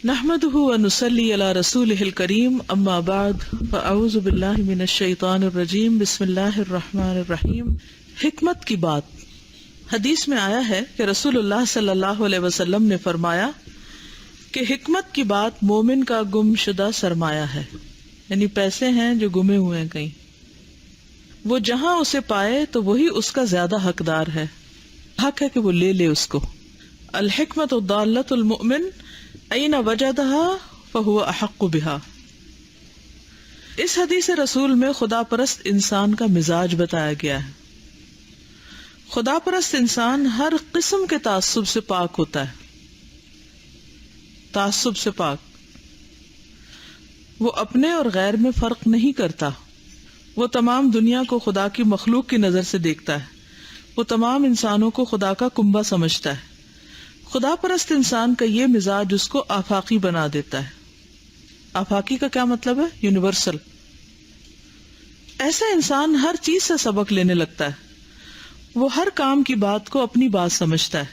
نحمده ونصلي على رسوله الكريم اما بعد فاعوذ باللہ من الشیطان الرجیم بسم اللہ الرحمن الرحیم۔ حکمت کی بات۔ حدیث میں آیا ہے کہ رسول اللہ صلی اللہ علیہ وسلم نے فرمایا کہ حکمت کی بات مومن کا گم شدہ سرمایہ ہے، یعنی پیسے ہیں جو گمے ہوئے ہیں کہیں، وہ جہاں اسے پائے تو وہی اس کا زیادہ حقدار ہے، حق ہے کہ وہ لے لے اس کو۔ الحکمت ضالۃ المؤمن این وجدہا فہو احق بہا۔ اس حدیث رسول میں خدا پرست انسان کا مزاج بتایا گیا ہے۔ خدا پرست انسان ہر قسم کے تعصب سے پاک ہوتا ہے، تعصب سے پاک۔ وہ اپنے اور غیر میں فرق نہیں کرتا، وہ تمام دنیا کو خدا کی مخلوق کی نظر سے دیکھتا ہے، وہ تمام انسانوں کو خدا کا کنبہ سمجھتا ہے۔ خدا پرست انسان کا یہ مزاج اس کو آفاقی بنا دیتا ہے۔ آفاقی کا کیا مطلب ہے؟ یونیورسل۔ ایسا انسان ہر چیز سے سبق لینے لگتا ہے، وہ ہر کام کی بات کو اپنی بات سمجھتا ہے۔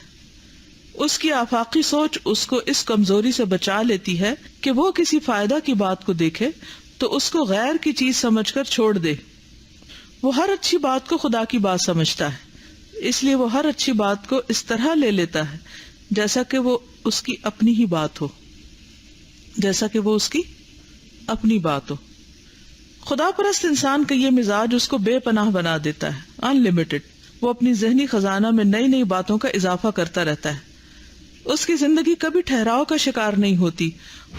اس کی آفاقی سوچ اس کو اس کمزوری سے بچا لیتی ہے کہ وہ کسی فائدہ کی بات کو دیکھے تو اس کو غیر کی چیز سمجھ کر چھوڑ دے۔ وہ ہر اچھی بات کو خدا کی بات سمجھتا ہے، اس لیے وہ ہر اچھی بات کو اس طرح لے لیتا ہے جیسا کہ وہ اس کی اپنی ہی بات ہو، جیسا کہ وہ اس کی اپنی بات ہو۔ خدا پرست انسان کا یہ مزاج اس کو بے پناہ بنا دیتا ہے، ان لمیٹڈ۔ وہ اپنی ذہنی خزانہ میں نئی نئی باتوں کا اضافہ کرتا رہتا ہے۔ اس کی زندگی کبھی ٹھہراؤ کا شکار نہیں ہوتی،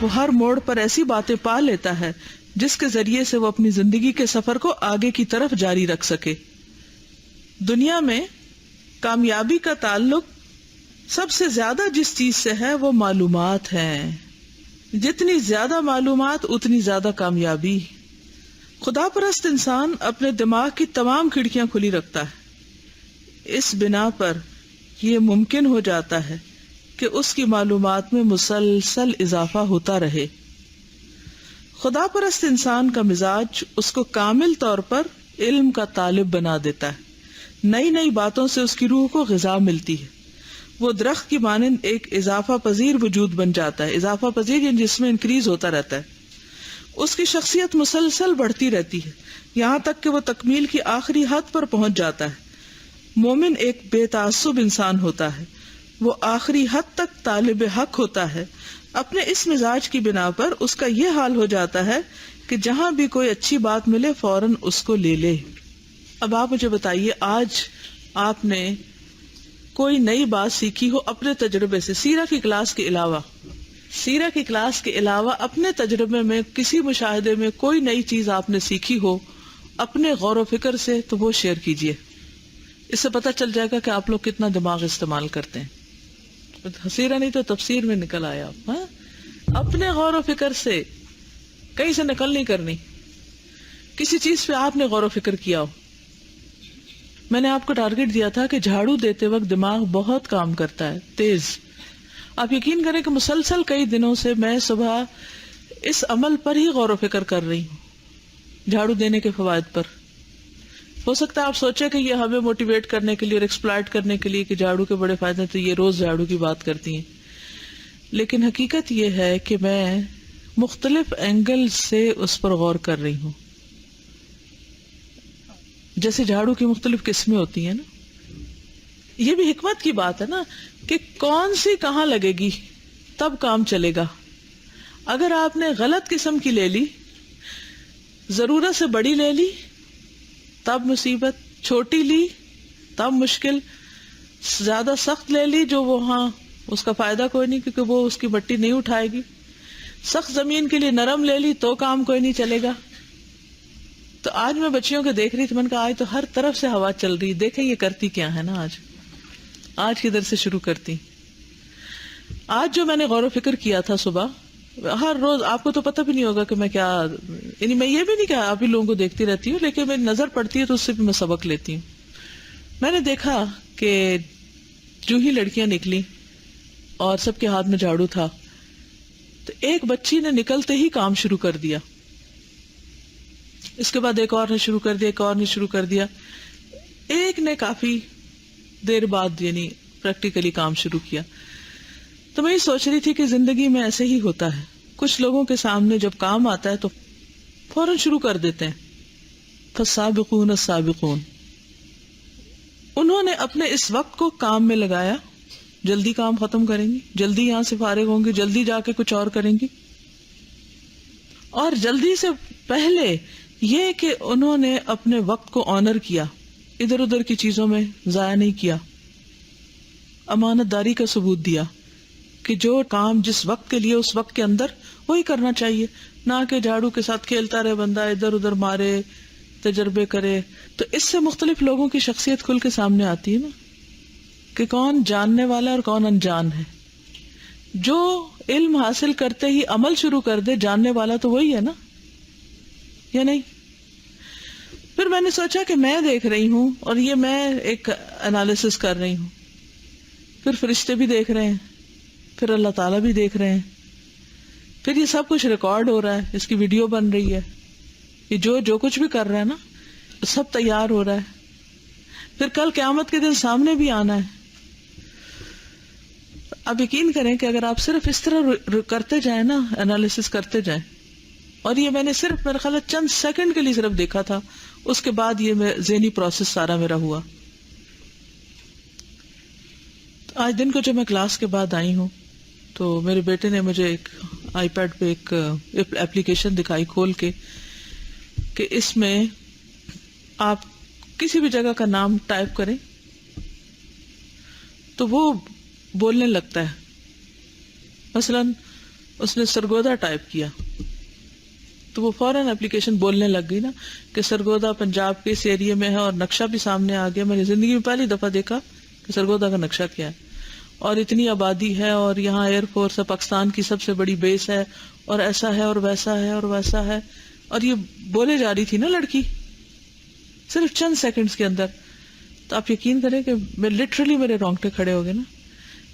وہ ہر موڑ پر ایسی باتیں پا لیتا ہے جس کے ذریعے سے وہ اپنی زندگی کے سفر کو آگے کی طرف جاری رکھ سکے۔ دنیا میں کامیابی کا تعلق سب سے زیادہ جس چیز سے ہے وہ معلومات ہیں۔ جتنی زیادہ معلومات اتنی زیادہ کامیابی۔ خدا پرست انسان اپنے دماغ کی تمام کھڑکیاں کھلی رکھتا ہے، اس بنا پر یہ ممکن ہو جاتا ہے کہ اس کی معلومات میں مسلسل اضافہ ہوتا رہے۔ خدا پرست انسان کا مزاج اس کو کامل طور پر علم کا طالب بنا دیتا ہے، نئی نئی باتوں سے اس کی روح کو غذا ملتی ہے۔ وہ درخت کی مانند ایک اضافہ پذیر وجود بن جاتا ہے، اضافہ پذیر یعنی جس میں انکریز ہوتا رہتا ہے۔ اس کی شخصیت مسلسل بڑھتی رہتی ہے یہاں تک کہ وہ تکمیل کی آخری حد پر پہنچ جاتا ہے۔ مومن ایک بے تعصب انسان ہوتا ہے، وہ آخری حد تک طالب حق ہوتا ہے۔ اپنے اس مزاج کی بنا پر اس کا یہ حال ہو جاتا ہے کہ جہاں بھی کوئی اچھی بات ملے فوراً اس کو لے لے۔ اب آپ مجھے بتائیے، آج آپ نے کوئی نئی بات سیکھی ہو اپنے تجربے سے، سیرہ کی کلاس کے علاوہ اپنے تجربے میں کسی مشاہدے میں کوئی نئی چیز آپ نے سیکھی ہو اپنے غور و فکر سے، تو وہ شیئر کیجئے۔ اس سے پتہ چل جائے گا کہ آپ لوگ کتنا دماغ استعمال کرتے ہیں۔ سیرہ نہیں تو تفسیر میں نکل آیا آپ، اپنے غور و فکر سے، کہیں سے نقل نہیں کرنی۔ کسی چیز پہ آپ نے غور و فکر کیا ہو۔ میں نے آپ کو ٹارگٹ دیا تھا کہ جھاڑو دیتے وقت دماغ بہت کام کرتا ہے، تیز۔ آپ یقین کریں کہ مسلسل کئی دنوں سے میں صبح اس عمل پر ہی غور و فکر کر رہی ہوں، جھاڑو دینے کے فوائد پر۔ ہو سکتا ہے آپ سوچیں کہ یہ ہمیں موٹیویٹ کرنے کے لیے اور ایکسپلائٹ کرنے کے لیے کہ جھاڑو کے بڑے فائدے تو یہ روز جھاڑو کی بات کرتی ہیں، لیکن حقیقت یہ ہے کہ میں مختلف اینگل سے اس پر غور کر رہی ہوں۔ جیسے جھاڑو کی مختلف قسمیں ہوتی ہیں نا، یہ بھی حکمت کی بات ہے نا کہ کون سی کہاں لگے گی تب کام چلے گا۔ اگر آپ نے غلط قسم کی لے لی، ضرورت سے بڑی لے لی تب مصیبت، چھوٹی لی تب مشکل، زیادہ سخت لے لی جو وہاں اس کا فائدہ کوئی نہیں کیونکہ وہ اس کی بٹی نہیں اٹھائے گی، سخت زمین کے لیے نرم لے لی تو کام کوئی نہیں چلے گا۔ تو آج میں بچیوں کو دیکھ رہی تھی، میں نے کہا آج تو ہر طرف سے ہوا چل رہی، دیکھیں یہ کرتی کیا ہے نا۔ آج کدھر سے شروع کرتی؟ آج جو میں نے غور و فکر کیا تھا صبح، ہر روز آپ کو تو پتہ بھی نہیں ہوگا کہ میں کیا، یعنی میں یہ بھی نہیں کہا آپ ہی لوگوں کو دیکھتی رہتی ہوں، لیکن میری نظر پڑتی ہے تو اس سے بھی میں سبق لیتی ہوں۔ میں نے دیکھا کہ جو ہی لڑکیاں نکلی اور سب کے ہاتھ میں جھاڑو تھا تو ایک بچی نے نکلتے ہی کام شروع کر دیا، اس کے بعد ایک اور نے شروع کر دیا، ایک اور نے شروع کر دیا، ایک نے کافی دیر بعد یعنی پریکٹیکلی کام شروع کیا۔ تو میں یہ سوچ رہی تھی کہ زندگی میں ایسے ہی ہوتا ہے، کچھ لوگوں کے سامنے جب کام آتا ہے تو فوراً شروع کر دیتے ہیں، فالسابقون السابقون. انہوں نے اپنے اس وقت کو کام میں لگایا، جلدی کام ختم کریں گی، جلدی یہاں سے فارغ ہوں گی، جلدی جا کے کچھ اور کریں گی. اور جلدی سے پہلے یہ کہ انہوں نے اپنے وقت کو آنر کیا، ادھر ادھر کی چیزوں میں ضائع نہیں کیا، امانت داری کا ثبوت دیا کہ جو کام جس وقت کے لیے اس وقت کے اندر وہی کرنا چاہیے، نہ کہ جھاڑو کے ساتھ کھیلتا رہے بندہ، ادھر ادھر مارے، تجربے کرے. تو اس سے مختلف لوگوں کی شخصیت کھل کے سامنے آتی ہے نا، کہ کون جاننے والا اور کون انجان ہے. جو علم حاصل کرتے ہی عمل شروع کر دے، جاننے والا تو وہی ہے نا، یا نہیں؟ پھر میں نے سوچا کہ میں دیکھ رہی ہوں، اور یہ میں ایک انالیسس کر رہی ہوں، پھر فرشتے بھی دیکھ رہے ہیں، پھر اللہ تعالیٰ بھی دیکھ رہے ہیں، پھر یہ سب کچھ ریکارڈ ہو رہا ہے، اس کی ویڈیو بن رہی ہے، یہ جو کچھ بھی کر رہا ہے نا سب تیار ہو رہا ہے، پھر کل قیامت کے دن سامنے بھی آنا ہے. اب یقین کریں کہ اگر آپ صرف اس طرح کرتے جائیں نا، انالیسس کرتے جائیں، اور یہ میں نے صرف میرے خیال چند سیکنڈ کے لیے صرف دیکھا تھا، اس کے بعد یہ ذہنی پروسیس سارا میرا ہوا. آج دن کو جب میں کلاس کے بعد آئی ہوں تو میرے بیٹے نے مجھے ایک آئی پیڈ پہ ایک اپلیکیشن دکھائی کھول کے کہ اس میں آپ کسی بھی جگہ کا نام ٹائپ کریں تو وہ بولنے لگتا ہے. مثلا اس نے سرگودا ٹائپ کیا تو وہ فوراً اپلیکیشن بولنے لگ گئی نا کہ سرگودا پنجاب کے اس ایریے میں ہے، اور نقشہ بھی سامنے آ گیا. میں نے زندگی میں پہلی دفعہ دیکھا کہ سرگودا کا نقشہ کیا ہے، اور اتنی آبادی ہے، اور یہاں ایئر فورس ہے، پاکستان کی سب سے بڑی بیس ہے، اور ایسا ہے اور ویسا ہے اور ویسا ہے. اور یہ بولے جا رہی تھی نا لڑکی صرف چند سیکنڈز کے اندر. تو آپ یقین کریں کہ میں لٹرلی میرے رونگٹے کھڑے ہو گئے نا.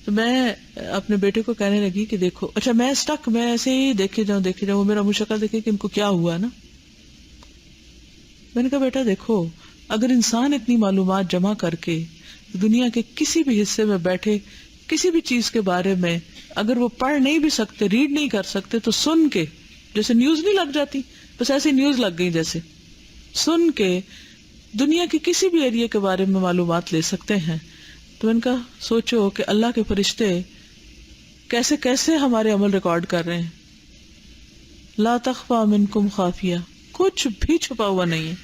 تو میں اپنے بیٹے کو کہنے لگی کہ دیکھو، اچھا میں اسٹک، میں ایسے ہی دیکھے جاؤں وہ میرا منہ شکل دیکھے کہ ان کو کیا ہوا نا. میں نے کہا بیٹا دیکھو، اگر انسان اتنی معلومات جمع کر کے دنیا کے کسی بھی حصے میں بیٹھے کسی بھی چیز کے بارے میں اگر وہ پڑھ نہیں بھی سکتے، ریڈ نہیں کر سکتے، تو سن کے، جیسے نیوز نہیں لگ جاتی، بس ایسی نیوز لگ گئی، جیسے سن کے دنیا کے کسی بھی ایریا کے بارے میں معلومات لے سکتے ہیں. تو ان کا سوچو کہ اللہ کے فرشتے کیسے کیسے ہمارے عمل ریکارڈ کر رہے ہیں. لا تخفى منکم خافیہ، کچھ بھی چھپا ہوا نہیں ہے،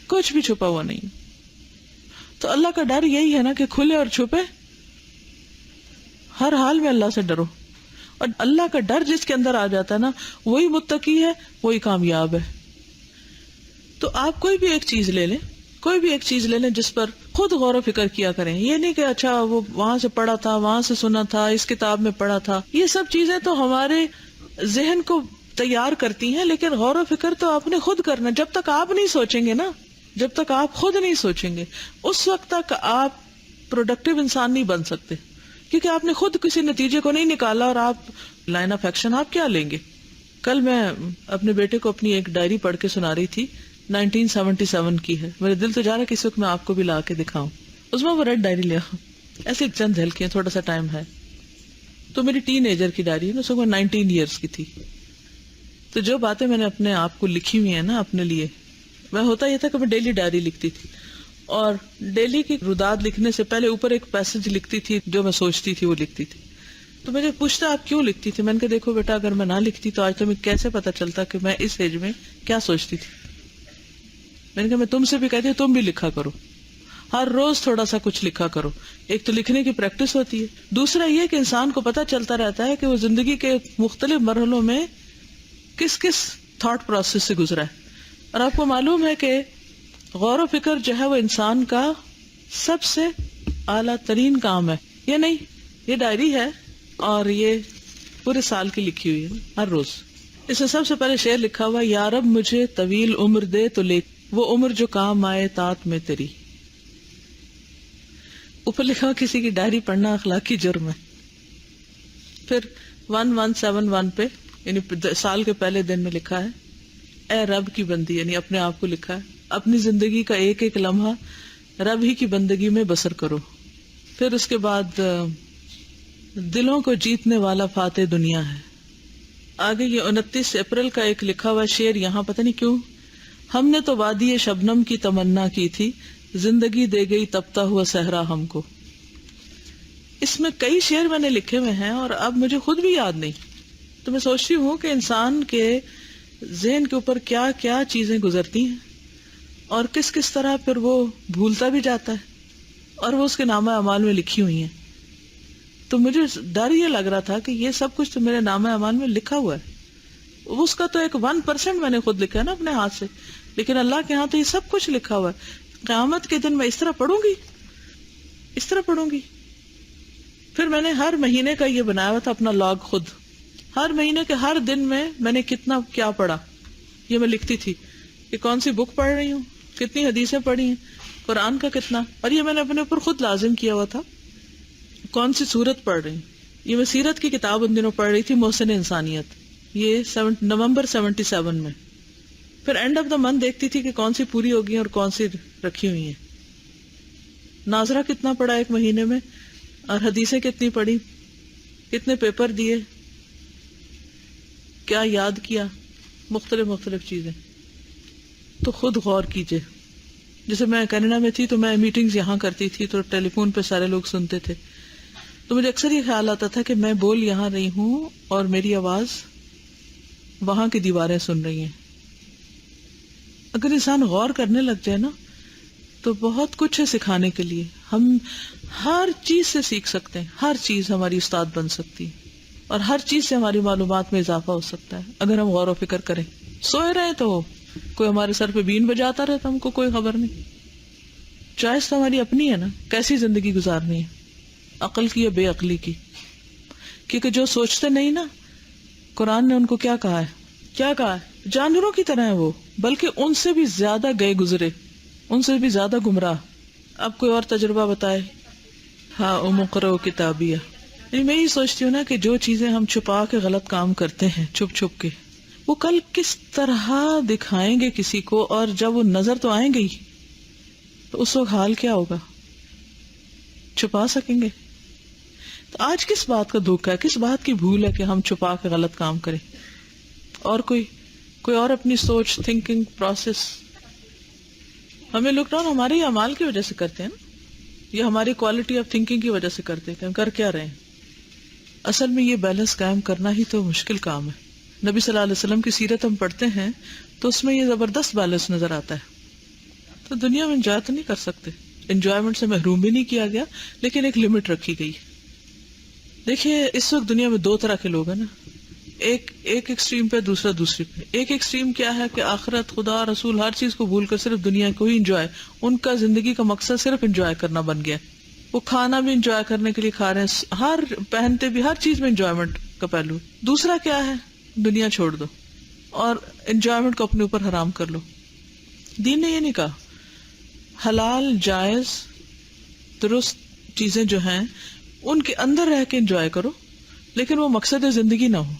کچھ بھی چھپا ہوا نہیں. تو اللہ کا ڈر یہی ہے نا کہ کھلے اور چھپے ہر حال میں اللہ سے ڈرو. اور اللہ کا ڈر جس کے اندر آ جاتا ہے نا، وہی متقی ہے، وہی کامیاب ہے. تو آپ کوئی بھی ایک چیز لے لیں، کوئی بھی ایک چیز لے لیں جس پر خود غور و فکر کیا کریں. یہ نہیں کہ اچھا وہ وہاں سے پڑھا تھا، وہاں سے سنا تھا، اس کتاب میں پڑھا تھا. یہ سب چیزیں تو ہمارے ذہن کو تیار کرتی ہیں، لیکن غور و فکر تو آپ نے خود کرنا. جب تک آپ نہیں سوچیں گے نا، جب تک آپ خود نہیں سوچیں گے، اس وقت تک آپ پروڈکٹیو انسان نہیں بن سکتے، کیونکہ آپ نے خود کسی نتیجے کو نہیں نکالا، اور آپ لائن آف ایکشن آپ کیا لیں گے. کل میں اپنے بیٹے کو اپنی ایک ڈائری پڑھ کے سنا رہی تھی، 1977 کی ہے. میرے دل تو جا رہا ہے کہ اس وقت میں آپ کو بھی لا کے دکھاؤں. اس میں وہ ریڈ ڈائری لیا، ایسے چند ہلکیاں، تھوڑا سا ٹائم ہے. تو میری ٹین ایجر کی ڈائری ہے نا، اس وقت 19 ایئرس کی تھی. تو جو باتیں میں نے اپنے آپ کو لکھی ہوئی ہیں نا اپنے لیے، میں ہوتا یہ تھا کہ میں ڈیلی ڈائری لکھتی تھی، اور ڈیلی کی روداد لکھنے سے پہلے اوپر ایک پیسج لکھتی تھی جو میں سوچتی تھی وہ لکھتی تھی. تو مجھے پوچھتا آپ کیوں لکھتی تھی؟ میں نے کہا دیکھو بیٹا، اگر میں نہ لکھتی تو آج تمہیں کیسے پتا چلتا کہ میں اس ایج میں کیا سوچتی تھی. میں نے کہا میں تم سے بھی کہتی ہوں تم بھی لکھا کرو، ہر روز تھوڑا سا کچھ لکھا کرو. ایک تو لکھنے کی پریکٹس ہوتی ہے، دوسرا یہ کہ انسان کو پتا چلتا رہتا ہے کہ وہ زندگی کے مختلف مرحلوں میں کس کس تھاٹ پروسیس سے گزرا ہے. اور آپ کو معلوم ہے کہ غور و فکر جو ہے وہ انسان کا سب سے اعلیٰ ترین کام ہے. یہ نہیں، یہ ڈائری ہے اور یہ پورے سال کی لکھی ہوئی ہے ہر روز. اس میں سب سے پہلے شعر لکھا ہوا، یا رب مجھے طویل عمر دے تو لے وہ عمر جو کام آئے طاعت میں تیری. اوپر لکھا کسی کی ڈائری پڑھنا اخلاقی جرم ہے. پھر 1171 پہ یعنی سال کے پہلے دن میں لکھا ہے، اے رب کی بندی، یعنی اپنے آپ کو لکھا ہے، اپنی زندگی کا ایک ایک لمحہ رب ہی کی بندگی میں بسر کرو. پھر اس کے بعد دلوں کو جیتنے والا فاتح دنیا ہے. آگے یہ 29 اپریل کا ایک لکھا ہوا شعر یہاں پتہ نہیں کیوں. ہم نے تو وادی شبنم کی تمنا کی تھی، زندگی دے گئی تپتا ہوا صحرا ہم کو. اس میں کئی شعر میں نے لکھے ہوئے ہیں اور اب مجھے خود بھی یاد نہیں. تو میں سوچتی ہوں کہ انسان کے ذہن کے اوپر کیا کیا چیزیں گزرتی ہیں اور کس کس طرح پھر وہ بھولتا بھی جاتا ہے، اور وہ اس کے نامہ اعمال میں لکھی ہوئی ہیں. تو مجھے ڈر یہ لگ رہا تھا کہ یہ سب کچھ تو میرے نامہ اعمال میں لکھا ہوا ہے، اس کا تو ایک 1% میں نے خود لکھا ہے نا اپنے ہاتھ سے، لیکن اللہ کے ہاں تو یہ سب کچھ لکھا ہوا ہے. قیامت کے دن میں اس طرح پڑھوں گی. پھر میں نے ہر مہینے کا یہ بنایا ہوا تھا اپنا لاگ خود. ہر مہینے کے ہر دن میں نے کتنا کیا پڑھا یہ میں لکھتی تھی کہ کون سی بک پڑھ رہی ہوں، کتنی حدیثیں پڑھی ہیں، قرآن کا کتنا، اور یہ میں نے اپنے اوپر خود لازم کیا ہوا تھا. کون سی سورت پڑھ رہی ہوں، یہ میں سیرت کی کتاب ان دنوں پڑھ رہی تھی، محسن انسانیت، یہ نومبر 77 میں. پھر اینڈ آف دا منتھ دیکھتی تھی کہ کون سی پوری ہوگی اور کون سی رکھی ہوئی ہیں. ناظرہ کتنا پڑھا ایک مہینے میں، اور حدیثیں کتنی پڑھی، کتنے پیپر دیے، کیا یاد کیا، مختلف چیزیں. تو خود غور کیجئے. جیسے میں کینیڈا میں تھی تو میں میٹنگز یہاں کرتی تھی تو ٹیلی فون پہ سارے لوگ سنتے تھے، تو مجھے اکثر یہ خیال آتا تھا کہ میں بول یہاں رہی ہوں اور میری آواز وہاں کی دیواریں سن رہی ہیں. اگر انسان غور کرنے لگ جائے نا تو بہت کچھ ہے سکھانے کے لیے. ہم ہر چیز سے سیکھ سکتے ہیں، ہر چیز ہماری استاد بن سکتی ہے، اور ہر چیز سے ہماری معلومات میں اضافہ ہو سکتا ہے اگر ہم غور و فکر کریں. سوئے رہے تو کوئی ہمارے سر پہ بین بجاتا رہے تو ہم کو کوئی خبر نہیں. چوائس تو ہماری اپنی ہے نا، کیسی زندگی گزارنی ہے، عقل کی یا بے عقلی کی. کیونکہ جو سوچتے نہیں نا، قرآن نے ان کو کیا کہا ہے، جانوروں کی طرح ہے وہ، بلکہ ان سے بھی زیادہ گئے گزرے، ان سے بھی زیادہ گمراہ. اب کوئی اور تجربہ بتائے. ہاں امقرؤ کتابیہ. میں یہ سوچتی ہوں نا کہ جو چیزیں ہم چھپا کے غلط کام کرتے ہیں چھپ کے، وہ کل کس طرح دکھائیں گے کسی کو، اور جب وہ نظر تو آئیں گے ہی، تو اس وقت حال کیا ہوگا؟ چھپا سکیں گے؟ تو آج کس بات کا دھوکہ ہے، کس بات کی بھول ہے کہ ہم چھپا کے غلط کام کریں؟ اور کوئی اور اپنی سوچ، تھنکنگ پروسیس. ہمیں لک ڈاؤن ہمارے اعمال کی وجہ سے کرتے ہیں نا، یہ ہماری کوالٹی آف تھنکنگ کی وجہ سے کرتے ہیں کہ ہم کر کیا رہے ہیں. اصل میں یہ بیلنس قائم کرنا ہی تو مشکل کام ہے. نبی صلی اللہ علیہ وسلم کی سیرت ہم پڑھتے ہیں تو اس میں یہ زبردست بیلنس نظر آتا ہے. تو دنیا میں انجوائے تو نہیں کر سکتے، انجوائمنٹ سے محروم بھی نہیں کیا گیا، لیکن ایک لمٹ رکھی گئی. دیکھیے اس وقت دنیا میں دو طرح کے لوگ ہیں نا، ایک ایکسٹریم پہ، دوسرا دوسری پہ. ایک ایکسٹریم کیا ہے کہ آخرت، خدا، رسول، ہر چیز کو بھول کر صرف دنیا کو ہی انجوائے. ان کا زندگی کا مقصد صرف انجوائے کرنا بن گیا. وہ کھانا بھی انجوائے کرنے کے لیے کھا رہے ہیں، ہر پہنتے بھی، ہر چیز میں انجوائمنٹ کا پہلو. دوسرا کیا ہے، دنیا چھوڑ دو اور انجوائمنٹ کو اپنے اوپر حرام کر لو. دین نے یہ نہیں کہا. حلال، جائز، درست چیزیں جو ہیں ان کے اندر رہ کے انجوائے کرو، لیکن وہ مقصد زندگی نہ ہو.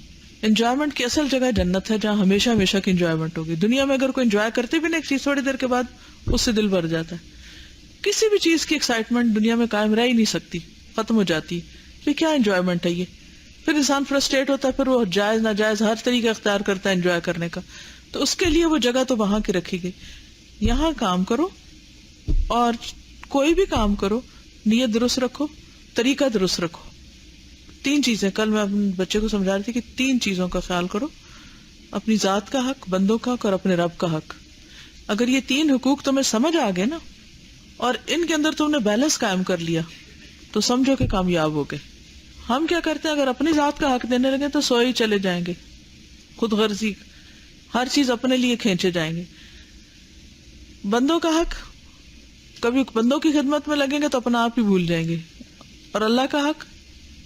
انجوائمنٹ کی اصل جگہ جنت ہے، جہاں ہمیشہ ہمیشہ کی انجوائمنٹ ہوگی. دنیا میں اگر کوئی انجوائے کرتے بھی نہیں ایک چیز، تھوڑی دیر کے بعد اس سے دل بھر جاتا ہے. کسی بھی چیز کی ایکسائٹمنٹ دنیا میں قائم رہ ہی نہیں سکتی، ختم ہو جاتی. یہ کیا انجوائمنٹ ہے یہ؟ پھر انسان فرسٹریٹ ہوتا ہے، پھر وہ جائز ناجائز ہر طریقہ اختیار کرتا ہے انجوائے کرنے کا. تو اس کے لیے وہ جگہ تو وہاں کی رکھی گئی. یہاں کام کرو، اور کوئی بھی کام کرو، نیت درست رکھو، طریقہ درست رکھو. 3 چیزیں کل میں اپنے بچے کو سمجھا رہی تھی کہ 3 چیزوں کا خیال کرو: اپنی ذات کا حق، بندوں کا حق، اور اپنے رب کا حق. اگر یہ 3 حقوق تمہیں سمجھ آ گئے نا، اور ان کے اندر تم نے بیلنس قائم کر لیا، تو سمجھو کہ کامیاب ہو گئے. ہم کیا کرتے ہیں، اگر اپنی ذات کا حق دینے لگے تو سوئے ہی چلے جائیں گے، خود غرضی، ہر چیز اپنے لیے کھینچے جائیں گے. بندوں کا حق، کبھی بندوں کی خدمت میں لگیں گے تو اپنا آپ ہی بھول جائیں گے. اور اللہ کا حق،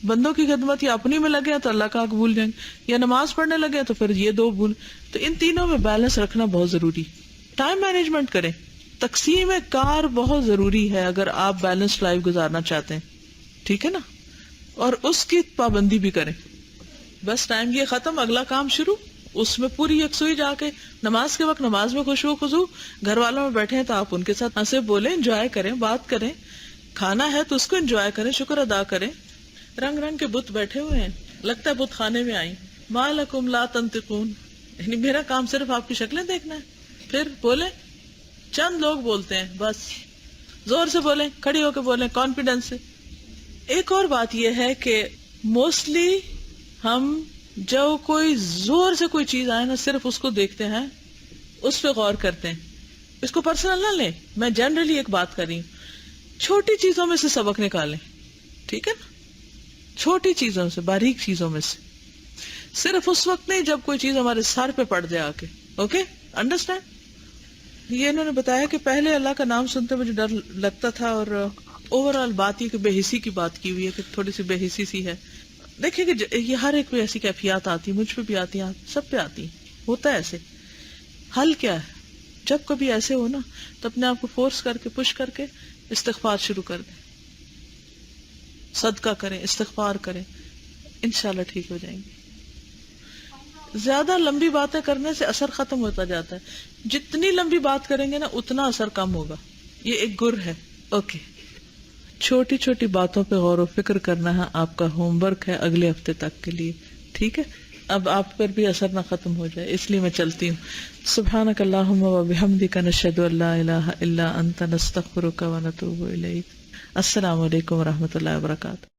بندوں کی خدمت یا اپنی میں لگے تو اللہ کا حق بھول جائیں گے، یا نماز پڑھنے لگے تو پھر یہ 2 بھول. تو ان تینوں میں بیلنس رکھنا بہت ضروری. ٹائم مینجمنٹ کریں، تقسیم کار بہت ضروری ہے اگر آپ بیلنس لائف گزارنا چاہتے ہیں. ٹھیک ہے نا؟ اور اس کی پابندی بھی کریں. بس ٹائم یہ ختم، اگلا کام شروع، اس میں پوری یکسوئی جا کے نماز کے وقت نماز میں خشوع و خضوع، گھر والوں میں بیٹھے ہیں تو آپ ان کے ساتھ ہنسے بولیں، انجوائے کریں، بات کریں. کھانا ہے تو اس کو انجوائے کریں، شکر ادا کریں. رنگ رنگ کے بت بیٹھے ہوئے ہیں، لگتا ہے بت خانے میں آئی. ما لکم لا تنطقون، یعنی میرا کام صرف آپ کی شکلیں دیکھنا ہے. پھر بولے، چند لوگ بولتے ہیں بس، زور سے بولیں، کھڑی ہو کے بولیں، کانفیڈنس سے. ایک اور بات یہ ہے کہ موسٹلی ہم جو کوئی زور سے کوئی چیز آئے نا صرف اس کو دیکھتے ہیں، اس پہ غور کرتے ہیں. اس کو پرسنل نہ لیں، میں جنرلی ایک بات کر رہی ہوں. چھوٹی چیزوں میں سے سبق نکالیں، ٹھیک ہے نا؟ چھوٹی چیزوں سے، باریک چیزوں میں سے، صرف اس وقت نہیں جب کوئی چیز ہمارے سر پہ پڑ جائے آ کے. Okay, understand? یہ انہوں نے بتایا کہ پہلے اللہ کا نام سنتے مجھے ڈر لگتا تھا، اور اوور آل بات یہ کہ بے حسی کی بات کی ہوئی ہے کہ تھوڑی سی بے حسی سی ہے. دیکھیں کہ یہ ہر ایک پہ ایسی کیفیات آتی، مجھ پہ بھی آتی ہیں، سب پہ آتی ہیں، ہوتا ہے ایسے. حل کیا ہے؟ جب کبھی ایسے ہو نا تو اپنے آپ کو فورس کر کے، پش کر کے استغفار شروع کر دیں، صدقہ کریں، استغفار کریں، انشاءاللہ ٹھیک ہو جائیں گے. زیادہ لمبی باتیں کرنے سے اثر ختم ہوتا جاتا ہے، جتنی لمبی بات کریں گے نا اتنا اثر کم ہوگا. یہ ایک گر ہے. اوکے، چھوٹی چھوٹی باتوں پہ غور و فکر کرنا ہے آپ کا ہوم ورک ہے اگلے ہفتے تک کے لیے، ٹھیک ہے؟ اب آپ پر بھی اثر نہ ختم ہو جائے، اس لیے میں چلتی ہوں. سبحانک اللہم و بحمدک، نشہد ان لا الہ الا انت، نستغفرک و نتوب الیک. السلام علیکم و رحمۃ اللہ وبرکاتہ.